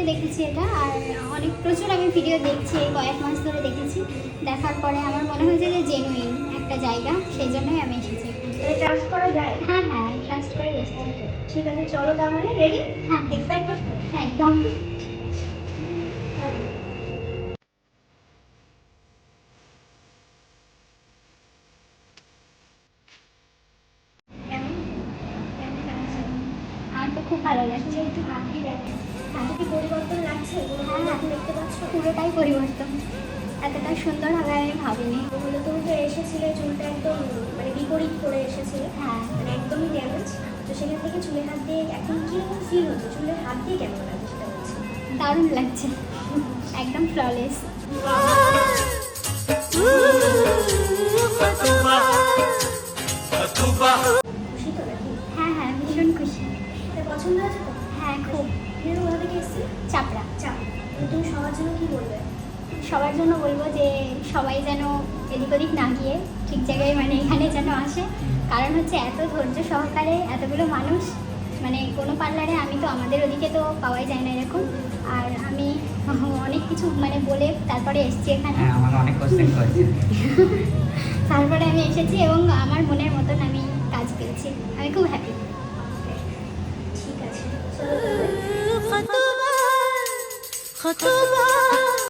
দেখেছি এটা, আর অনেক প্রচুর আমি ভিডিও দেখছি, এই কয়েক মাস ধরে দেখেছি। দেখার পরে আমার মনে হয়েছে যে জেনুইন একটা জায়গা, সেই জন্যই আমি এসেছি। ট্রাস্ট করা যায়? হ্যাঁ হ্যাঁ, ট্রাস্ট করে এসেছি। ঠিক আছে, চলো তাহলে। রেডি? হ্যাঁ, এক্সাইটেড? একদম। আমার তো খুব ভালো লাগছে। একটু হাঁটিয়ে দেখো, হ্যাঁ, কি পরিবর্তন লাগছে? হ্যাঁ, আপনি দেখতে পাচ্ছ? পুরোটাই পরিবর্তন। এতটা সুন্দর হবে আমি ভাবিনি। ওগুলো তুমি তো এসেছিলে চুলটা একদম মানে বিপরীত করে এসেছিলে, হ্যাঁ, মানে একদমই ড্যামেজ। তো সেখান থেকে চুলে হাত দিয়ে এখন কিরকম ফিল হচ্ছে? চুলে হাত দিয়ে কেমন লাগে সেটা বলছি। দারুণ লাগছে, একদম ফ্ললেস। খুশি তো নাকি? হ্যাঁ হ্যাঁ, ভীষণ খুশি। এটা পছন্দ আছে তো? হ্যাঁ, খুব। তুমি কোথা থেকে এসেছিলে? চাপড়া। চা। তুমি সবার জন্য কি বলবে? সবার জন্য বলবো যে সবাই যেন এদিক ওদিক না গিয়ে ঠিক জায়গায় মানে এখানে যেন আসে। কারণ হচ্ছে এত ধৈর্য সহকারে এতগুলো মানুষ, মানে কোনো পার্লারে আমি তো আমাদের ওদিকে তো পাওয়াই যায় না এরকম। আর আমি অনেক কিছু মানে বলে তারপরে এসেছি এখানে। হ্যাঁ, আমাকে অনেক কোশ্চেন করেছে। তারপরে আমি এসেছি এবং আমার মনের মতন আমি কাজ পেয়েছি, আমি খুব হ্যাপি। ঠিক আছে, চলো তাহলে। خطوبة